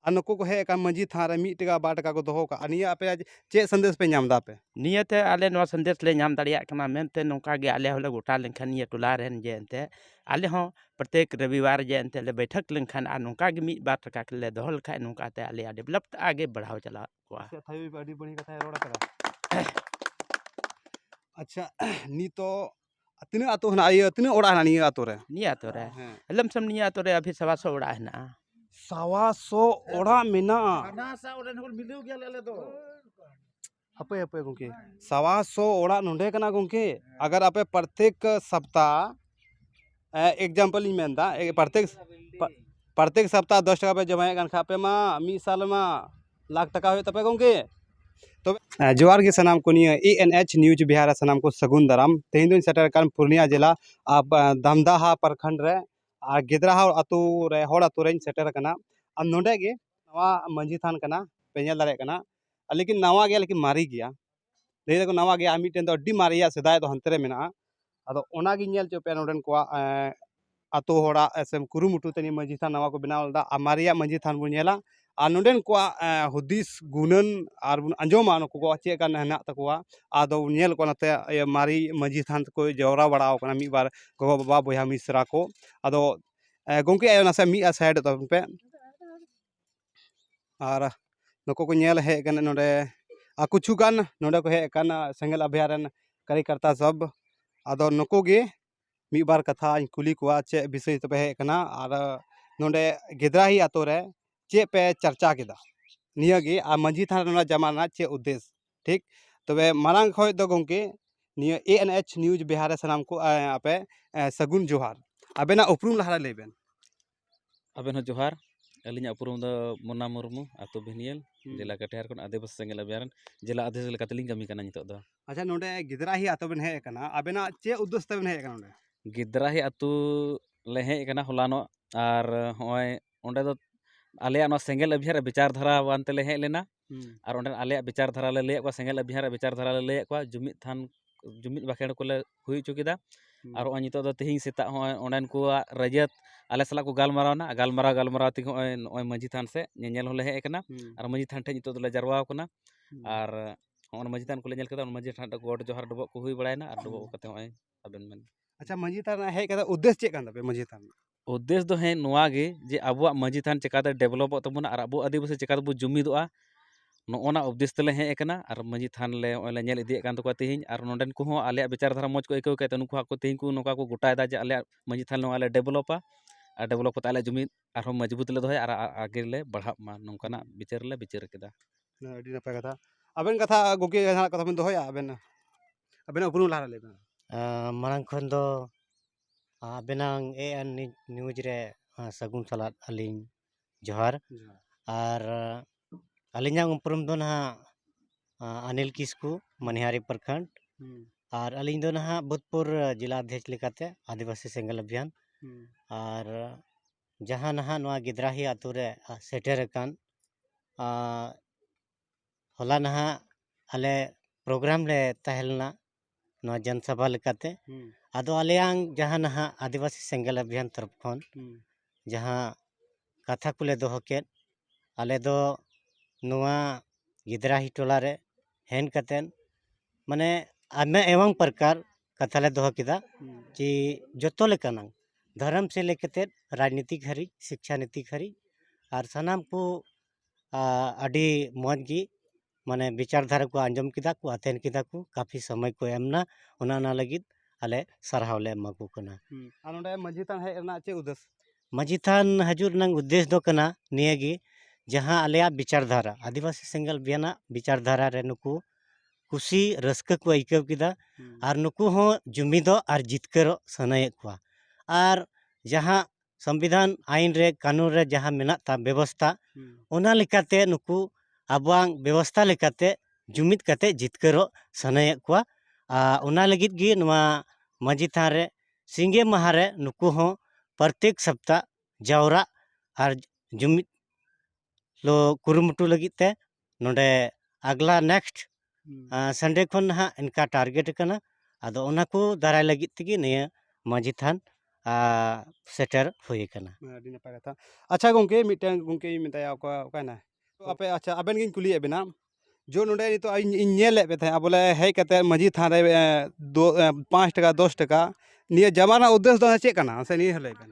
नुकु को हेक मंजी थान रे 1 टका 2 टका को दोहो का निया आपे चे संदेश पे नाम दा पे नियते आले नवा संदेश ले नाम दाड़िया कना मेनते नोका गे आले होले गोटा लेनखान निया टोला रेन जे एंते आले हो प्रत्येक रविवार जे एंते ले बैठक लेनखान आ नोका गे 1-2 टका के ले दोहल खाय नोका ते आले डेवलप आगे बढ़ाव चला कोआ थाई बड़ी बड़ी कथा रोड़ा करा अच्छा नी तो तिना आतो हना ये तिना ओड़ा हना निया आतो रे लमसम निया आतो रे अभी 100 ओड़ा हना 100 ओड़ा मेना ना सा ओरे नगल मिलू गया ले दो अपे अपे गुंके 100 ओड़ा नोंडे कना गुंके अगर आपे प्रत्येक सप्ताह एग्जांपल ही मेनदा प्रत्येक सप्ताह 10 टका पे जमाए गन खापे मा 1 साल मा लाख टका हो तपे गुंके तो जोहार के सनाम को निया ANH न्यूज बिहार सनाम को सगुन दाराम तेहिं दिन सेटर कान पूर्णिया जिला अब दामदाहा प्रखंड रे आ गिदराहा अतु रे होड़ अतु रे सेटर कना अब नोंडे गे नवा मंजी थान कना पेñel दारे कना लेकिन नवा गया लेकिन मारी गया ले को नवा गया मिटेन दो डी मारिया सदाय दो हंतरे मेना अदो ओना गी नेल चोपे नोडन को अतु होड़ा एसएम कुरुमुटु तनी मंजी थान नवा को बनावलदा आ मारिया मंजी थान बु नेला आ नोडन को हुदिस गुणन आर बुन अंजोमा नको को चे का नहना तकोआ आदो नेल को नते मारी मंजी थान को जवरा बड़ाव कना मी बार गो बाबा बोया मिश्रा को आदो गोंके आयो नसे मी साइड तो पे आर नको को नेल हे कने नोडे कुछु गान नोडे को हे कन सेंगल अभियान कार्यकर्ता सब आदो नको गे मी बार कथा कुली को चे विषय तो पे कना आर नोडे गिदराही आतो रे चे पे चर्चा केदा निया गे आ मंजी थाना जमाना चे उद्देश्य ठीक तबे मारांग खय दो गोंके निया ANH न्यूज बिहार सनाम को आपे सगुन जोहार अबेना उपरुम लहारा लेबेन अबेन जोहार अलिना उपरुम द मुन्ना मुर्मू आतो भिनियल जिला कटिहार कोन आदिवासी सेंगल अभियान जिला अध्यक्ष लेकातलिंग कमी कना नितो दो अच्छा नोडे गिदराही आतो बेन हे कना अबेना चे उद्देश्य तबेन हे कना नोडे गिदराही आतो ले हे कना होलानो आर होय ओंडे दो आले नो सेंगल अभियान विचारधारा वानते ले हे लेना और ओंडे आले विचारधारा ले ले को सेंगल अभियान विचारधारा ले ले को जुमित थान जुमित बाखेड़ को ले हुई चुकीदा और ओ नितो दो तिहिं सेता होय ओंडन को रजत आले सला को गालमारावना गालमाराव ति होय मंजी थान से नेल होले हे कना और मंजी थान ठे नितो दो ले जरवाव कना और होन मंजी थान को ले नेल कदा मंजी थान गोड जोहार डबो को हुई बड़ायना और डबो कते होय अबेन मेन अच्छा मंजी थान हे कदा उद्देश्य चे कान तबे मंजी थान उद्देश्य दो है नोआ गे जे अबुआ मंजी थान चेकाते डेवलप तबुना और अबु आदिवासी चेकाते बु जुमिदोआ नोना उद्देश्य ले हे कना और मंजी थान ले ओले नेल इदी कान तको तिहिं और नोंडन को हो आले विचारधारा मौज को एकौ के नुकु को तिहिं को नोका को गोटायदा जे आले मंजी थान आले डेवलपा और डेवलप ताले जुमिद और मजबूत ले दोय और आगे ले बढ़ा मा नोंकाना विचार केदा अडी नपय कथा अबेन कथा गोके कथा बिन दोया अबेन उपरुम लहारा लेबेन मांग खन दो बेनांग AN न्यूज रे सगुन सलाद अलिंग जोहार और अलिंगा उपरुम दो ना अनिल किस्कू मनिहारी प्रखंड और अलिंग दो ना भूतपुर जिला अध्यक्ष लेकाते आदिवासी सेंगल अभियान और जहाँ नहा नवा गिदराही आतु रे सेटर कान होला नहा आले प्रोग्राम ले तहलना नवा जनसभा लेकाते आदो आलेयांग जहाँ नहा आदिवासी सेंगल अभियान तरफ खन जहाँ कथा को ले दोहो केत आले दो नवा गिदराही टोला रे हेन कतेन माने आमे एवं प्रकार कथा ले दोहो किदा कि जतो लेकाना धर्म से लेके राजनीतिक हरी शिक्षा नीति हरी और सनाम को अडी मौज गी माने विचारधारा को आंजम किदा को अतेन किदा को काफी समय को एमना ओना लगित आले सरहाव ले मगु कना नोडे मंजी थान हे रना चे उद्देश्य मंजी थान हजुर नंग उद्देश्य दो कना नियगी जहाँ आलेया विचारधारा आदिवासी सेंगल बियाना विचारधारा रे नुकु कुशी रस्क को आइकव किदा और नुकु हो जुमिदो और जितकरो सनय को और जहाँ संविधान आईन रे कानून रे जहाँ मेना ता व्यवस्था ओना लेकाते नुकु अबवांग व्यवस्था लेकाते जुमिद कते जितकरो सनय को ओना लगित गी नवा मंजी थान रे सिंगे महारे नुकु हो प्रत्येक सप्ताह जावरा और जुमिद लो कुरुमुटु लगिते नोडे अगला नेक्स्ट संडे खन हा इनका टारगेट कना आदो ओना को दाराय लगित तिगी निया मंजी थान सेटर हुई कना। ᱟᱹᱰᱤ ᱱᱟᱯᱟᱭ ᱠᱟᱛᱷᱟ ᱟᱪᱪᱷᱟ ᱜᱚᱝᱠᱮ ᱢᱤᱫᱴᱟᱝ ᱜᱚᱝᱠᱮᱧ ᱢᱮᱛᱟᱭᱟ ᱚᱠᱟᱭᱱᱟᱭ ᱟᱯᱮ ᱟᱪᱪᱷᱟ ᱟᱵᱮᱱ ᱜᱤᱧ ᱠᱩᱞᱤᱭᱮᱫ ᱵᱮᱱᱟ जो नोडे नितो ᱤᱧ ᱧᱮᱞᱮᱫ ᱯᱮ ᱛᱟᱦᱮᱸ ᱵᱚᱞᱮ ᱦᱮᱡ ᱠᱟᱛᱮ ᱢᱟᱹᱡᱷᱤ ᱛᱷᱟᱱ ᱨᱮ 5 ᱴᱟᱠᱟ 10 ᱴᱟᱠᱟ निये जमा रहा उद्देश्य दो चेक करना से नहीं हले बन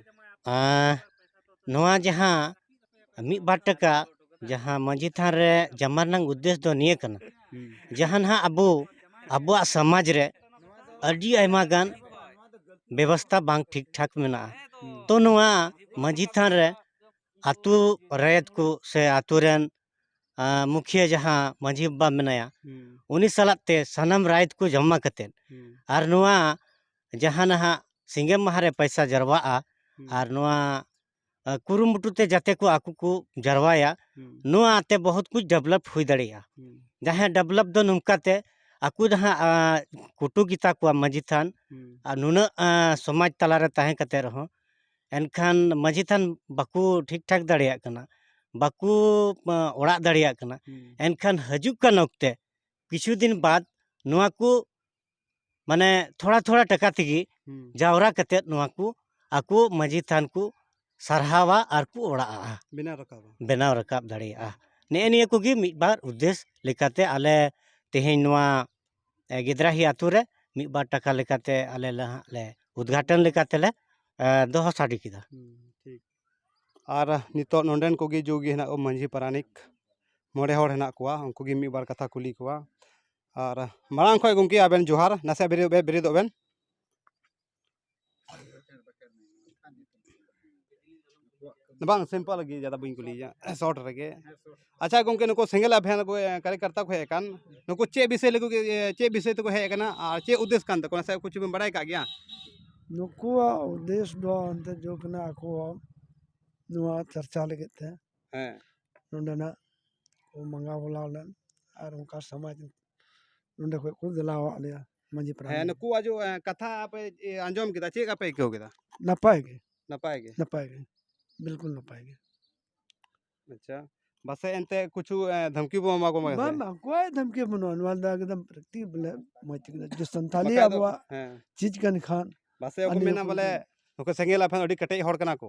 नोआ जहाँ मिद बार टका जहाँ मांझी थान रे जमा रनंग उद्देश्य दो निये कना जहाँ ना अबो अबुआ समाज रे अडी आयमा गान व्यवस्था बांग ठीक ठाक मेना तो नोआ मांझी थान रे आतु रैत को से आतु रेन मुखिया जहाँ मांझी बाबा मेनाया उनी सलाते सनम रायत को जमा कते आर नोआ जहाँ ना सिंगे महारे पैसा जरवा आर नोआ कुरुमुटुते जाते को आकु को जरवाया नोआ आते बहुत कुछ डेवलप हुई दड़िया जहाँ डेवलप दो नुमकाते आकु जहाँ कुटु गीता को मांझी थान नुन समाज तलारे ताहे कते रहो एनखान मांझी थान बाकु ठीक ठाक दड़िया कना बाकु ओड़ा दड़िया कना एनखान हजुक का नोकते किछु दिन बाद नोआ को माने थोड़ा थोड़ा टका तिगी जावरा कते नोआ को आकु मांझी थान को सरहावा आर को ओड़ा बनाव रकाब दड़िया ने निये को गी मिद बार उद्देश्य लेकाते आले तेहें नोआ गिद्रा ही आतु रे मिद बार टका लेकाते आले ले उद्घाटन लेकाते ले दोहो साडी किदा ठीक और नितो नोंडेन को गी जोगी हेना मांझी पारानिक मोड़े होड़ हेना कोआ उनको गी मिद बार कथा कुली कोआ और मारांग खय गुंकी आबेन जोहार नासे बेरिदो बेन बांग सिंपल लगी ज्यादा बुइन कुली शॉर्ट रगे अच्छा गुंके नको सिंगल अभियान को कार्यकर्ता को है कान नको चे विषय लगो चे विषय तो है कना और चे उद्देश्य कान तको से कुछ बड़ाई का गया नुकु उद्देश्य दो अंत जो कना को नुआ चर्चा लगते हैं नोंडना को मंगा बोलावलन और उनका समाज नोंडे को दिलावा आलिया मंजी प्राण है नको जो कथा पे अंजम किदा चे का पे क्यों किदा नपाएगे बिल्कुल नपाएगे अच्छा बस एंते कुछ धमकी बोमा को मगे बाम कोई धमकी बनवा वाला एकदम प्रति बोले मत जो संताली अब चीज कन खान बस को मेना बोले नको संगेला फन अडी कटे हड़ कना को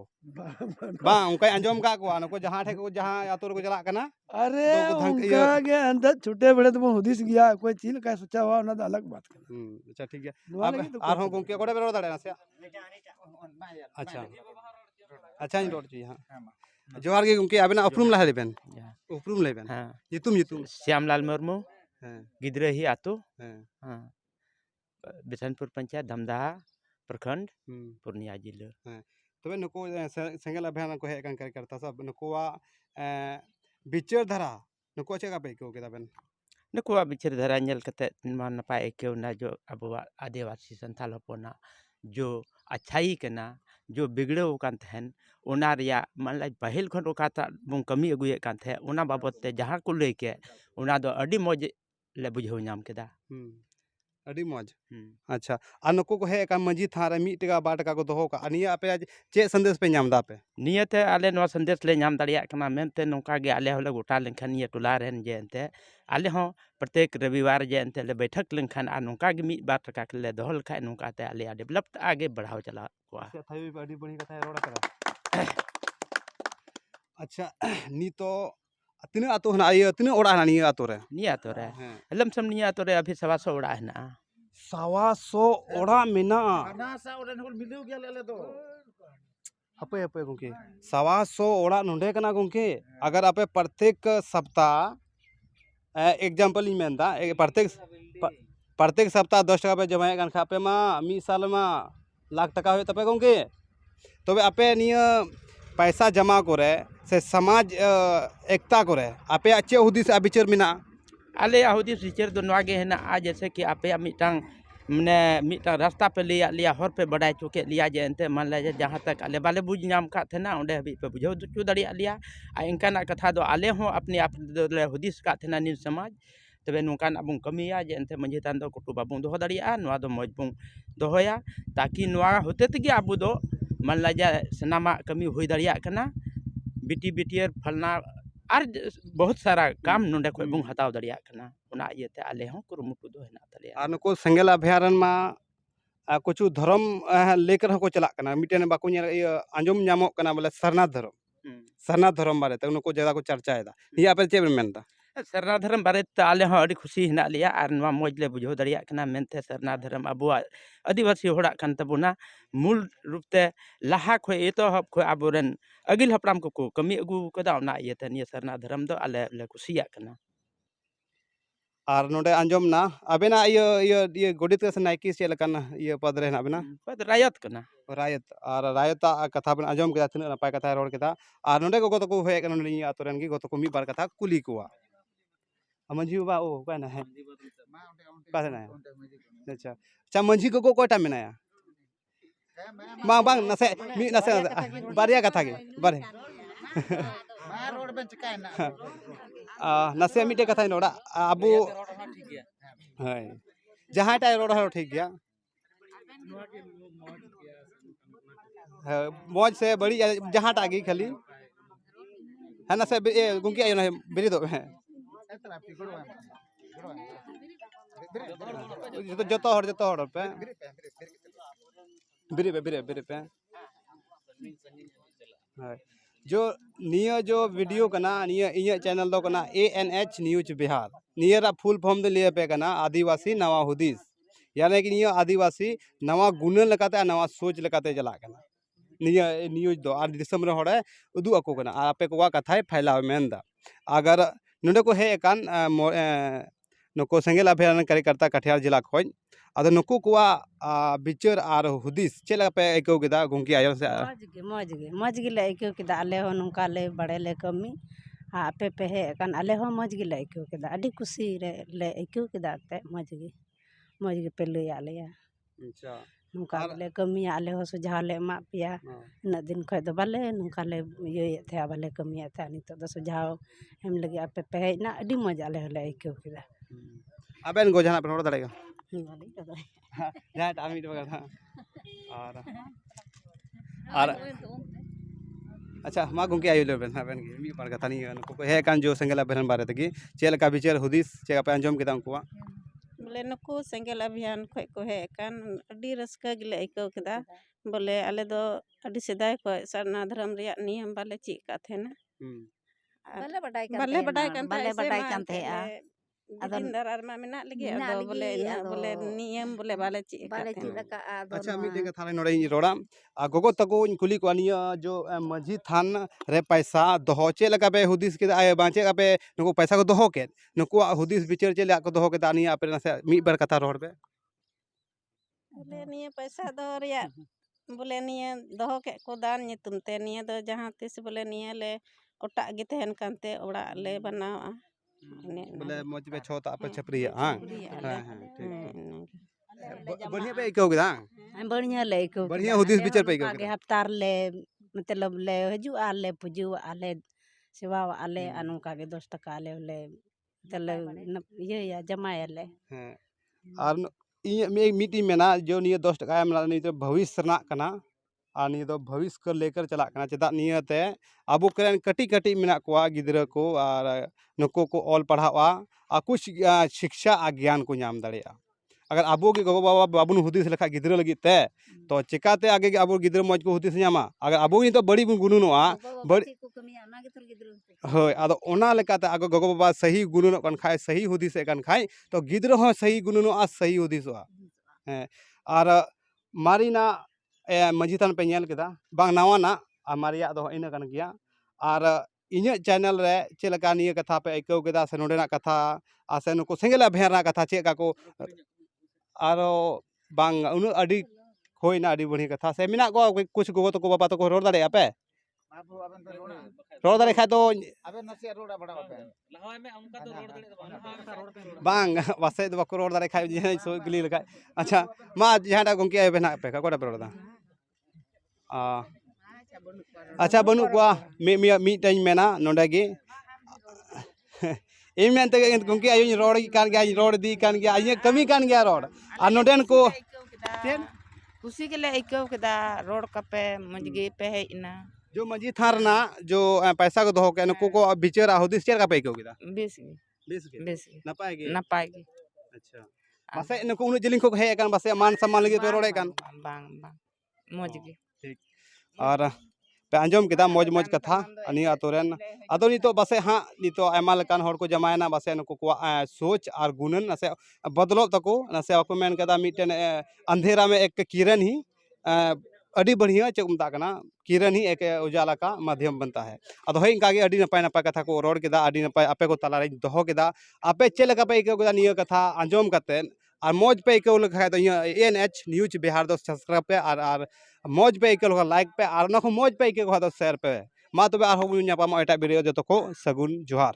बा उनका अंजम का को नको जहां ठे को जहां आतुर को चला कना अरे उनका के अंदर छोटे बड़े तो हुदिस गया कोई चीज का सोचा हुआ ना अलग बात कर अच्छा ठीक है अब आर हो गुंके कोडे बेरो दाड़े ना से अच्छा अच्छा इन रोड जी हां जोहार गे गुंके आबेना उपरुम ला हेबेन उपरुम लेबेन हां युतुम श्यामलाल मुर्मू गिद्रा ही आतु हां बिशनपुर पंचायत धमदाहा प्रखंड पूर्णिया जिला तबे नको सेंगल अभियान को है कान कार्यकर्ता सब नकोवा बिचार धारा नको चेका पे को केदाबेन नुकुआ बिचार धारा नेल कते नपाय केउ ना जो अबुआ आदिवासी संथाल होपना जो अच्छाई कना जो बिगड़े कान थेन ओना रिया मानला पहल खन ओकाता बुं कमी अगुए कान थे ओना बाबत ते जहां को लेके ओना दो अडी मौज ले बुझौ नाम केदा अडी मौज अच्छा आ नको को है का मंजी थारे 1 टका 2 टका को दोहो का अनिया पे चे संदेश पे नाम दा पे नियते आले नो संदेश ले नाम दड़िया कना मेनते नोका गे आले होले गोटा लेखन निये टोला रेन जे एंते आले हो प्रत्येक रविवार जे एंते ले बैठक लेखन आ नोका गे 1 2 टका के ले दोहल खाय नोका ते आले डेवलप आगे बढ़ाव चला कोआ थाई बड़ी बड़ी कथा रोड़ा करा अच्छा नी तो तिने आतो हना आयो तिने ओड़ा हना नी आतो रे लमसम नी आतो रे अभी 100 ओड़ा हना 100 ओड़ा मेना अपे अपे गुंके 100 ओड़ा नोंडे कना गुंके अगर आपे प्रत्येक सप्ताह एग्जांपल ही मेनदा प्रत्येक सप्ताह 10 टका पे जमाए गन खापे मा 1 साल मा लाख टका होय तपे गुंके तबे आपे निया पैसा जमा करे से समाज एकता करे आपे अच्छे हुदिस अबिचर मिना आले हुदिस विचार दो नवागे है ना आ जैसे कि आपे मिटांग मने मिटांग रास्ता पे लिया हर पे बड़ाई चुके लिया जे एंते मान ले जहां तक आले बाले बुझ नाम का थे ना ओंडे हबी पे बुझो चु दड़िया लिया आ इनकाना कथा दो आले हो अपने आप ले हुदिस का थे ना नि समाज तबे नोकान अबुं कमिया जे एंते मंजी तान दो कुटु बाबुं दोहो दड़िया नवा दो मजबुं दोहोया ताकि नवा होते तगे आबु दो मान लाजा सनामा कमी हुई दड़िया कना बिटी बिटियर फलना और बहुत सारा काम नोंडे को बुं हताव दड़िया कना उना इयते आले हो कुरुमुटु दो हेना तले आ नको संगेल अभयारण्य मा कुछ धर्म लेकर को चलाक कना मिटेन बाको आंजम नामोग कना बोले सरनाथ धर्म बारे उनको ज़्यादा को चर्चाएदा ये आपे चे मेनदा सरना धर्म बारे आले हॉ अड़ी खुशी हिना लिया और नवा मौज ले बुझो दरिया कना मेनते सरना धर्म अबुआ आदिवासी होड़ा कान तबुना मूल रूप ते लाहा खो एतोहब खो आबोरेन अगिल हपराम को कमी अगु कदा ना इयते निया सरना धर्म दो आले ले खुशिया कना और नोडे आंजम ना अबेना ये गोडित से नाइकी चे लकान ये पद रे अबेना पद रायत कना रायत और रायता कथा बन आंजम केदा तिना नपाय कथा रोड केदा और नोडे को तो को होय कना नोडे आतोरेन की गतो को मी बार कथा कुली कुआ मंझी बाबा ओ का ना है का ना अच्छा अच्छा मंझी को कोटा मेनाया बांग बांग नसे मी नसे बारिया कथा के बारे नसे मिटे कथा नोड़ा अबू हाय जहां टाइ रोड हो ठीक गया मौज से बड़ी जहां टागी खाली है ना से गुंकी आयो ना बेरी दो है जो हर पे बिरे पे जो निया जो वीडियो कना निया इया चैनल दो कना ANH न्यूज बिहार निया फुल फॉर्म दे लिए पे कना आदिवासी नवा हुदिस यानी कि निया आदिवासी नवा गुण लगाते नवा सोच लगाते चला कना निया न्यूज दो और दिसम रे होड़े उदु अको कना आपे को कथाय फैलाव मेंदा अगर नोडे को हे कान नको सेंगेल अभियान कार्यकर्ता कटिहार जिला खोज अद नुकु कुआ बिचार और हुदिस चेला पे आइकौ केदा गुंकी आयो से मौज गे ले आइकौ केदा आले हो नुका ले बड़े ले कमी आपे पे हे कान आले हो मौज गे ले आइकौ केदा अडी खुशी रे ले आइकौ केदा ते मौज गे पे ले आले अच्छा नुका ले कमी आले हो सुझाव ले मा पिया न दिन खय दो बाले नुका ले ये थे बाले कमी थे नितो दो सुझाव हम लगे आपे पे हे ना अडी मौज आले हो ले आइकौ केदा अबेन गो जहां पे रोड दड़ेगा जहां आमी तो था और अच्छा मा गुंकी आयो ले बेन बेन मी पर कथा नहीं नुको हे कान जो सेंगेल अभियान बारे तगी चेल का बिचार हुदिस चे पे अंजम केदा उनको बोले नुकु सेंगेल अभियान खय को हे कान अडी रस्का गिले आइकौ केदा बोले आले दो अडी सेदाय को सरना धर्म रिया नियम बाले ची का थे ना बाले बडाय कान थे दिन दरार मा मेना लगे अदो बोले नियम बोले बाले ची का अच्छा मी देगा थाने नोड़े रोड़ा गोगो तको कुली को निया जो मझी थान रे पैसा दोहो चे लगा पे हुदिस के आए बांचे का पे नुको पैसा को दोहो के नुको हुदिस बिचार चे को दोहो के दानिया आपे नसे मी बार कथा रोड पे बोले निया पैसा दो रिया बोले निया दोहो के को दान नितुम ते निया दो जहां तिस बोले निया ले ओटा गे तहन कांते ओड़ा ले बनावा बोले मौज पे छोटा पे छपरी हां हां ठीक बढ़िया पे आइकौ केदा बढ़िया ले आइकौ बढ़िया हुदिस बिचार पे आइकौ आगे हफ्तार ले मतलब ले हजू आले पुजू आले सेवा आले अनुका के 10 टका ले तले ये या जमाया ले और ये मीटी मेना जो निये 10 टका एम नी तो भविष्य ना कना और निये तो भविष्य को लेकर चला कना चेदा नियते अबो करेन कटी कटी मेना कोआ गिदरा को और नुको को ऑल पढ़ावा और कुछ शिक्षा और ज्ञान को नाम दाड़ेया अगर अबो के गो बाबा बाबुन हुदिस लेखा गिदरा लगी ते तो चिकाते आगे के अबो गिदरा मौज को हुदिस न्यामा अगर अबो तो बड़ी गुनुनोआ बड़ी होय आदो ओना लेकाते आगो गगो बाबा सही गुनुनो कन खाय सही हुदिस कन खाय तो गिदरा हो सही गुनुनोआ सही हुदिसोआ हैं और मारिना मझी थान पे नेल केदा बांग नावाना आ मारिया दो इना कन गया और इन्हें चैनल रे चेलका निये कथा पे आइकौ केदा से नोडेना कथा आसे नुको सेंगेल अभियान कथा चेका को आरो बांग उन अडी होइना अडी बढ़िया कथा से मिना को कुछ गोगो तो को बाबा तो को रोड दाड़े आपे रोड दाड़े खा तो अबे नसे रोड बड़ा पे लहाय में उनका तो रोड दाड़े बांग वासे दो को रोड दाड़े खा जे सो गली लगा अच्छा मा जहाडा गुंकी आबे ना पे कोडा पे रोड दा अच्छा बनु को मी टाइम मेना नोडेगी इन मेनते गुंकी आयो रोड कान गया रोड दी कान गया ये कमी कान गया रोड आ नोडेन को खुशी के ले आइकौ केदा रोड कपे मजगे पे है इना जो मजी थारना जो पैसा को दोहो के नुको को बिचार हुदिस चेर का पे आइकौ केदा 20 नपाएगी नपाएगी अच्छा पासे नुकु उन जिलिंग को हेज पासे मान सम्मान लगे पे रोड़े bang bang moj gi और पे आंजम किदा मौज मौज कथा अनि आतोरेन अदो नितो बसे हाँ नितो आयमा लेकान हर को जमायना बसे नुकु को सोच और गुणन नसे बदलो तको नसे आपको मेन कदा मिटन अंधेरा में एक किरण ही अड़ी बढ़िया चेक मता कना किरण ही एक उजाला का माध्यम बनता है अदो हे इनका अड़ी नपाय नपाय कथा को रोड केदा अड़ी नपाय आपे को तलारे दोहो केदा आपे चेलका पे इको निया कथा आंजम करते और मौज पे इको लखा तो एनएच न्यूज बिहार दो सब्सक्राइब पे और मौज पे इको लाइक पे और मौज पे इको शेयर पे मा तबे आर हो एटा वीडियो जो को सगुन जोहार।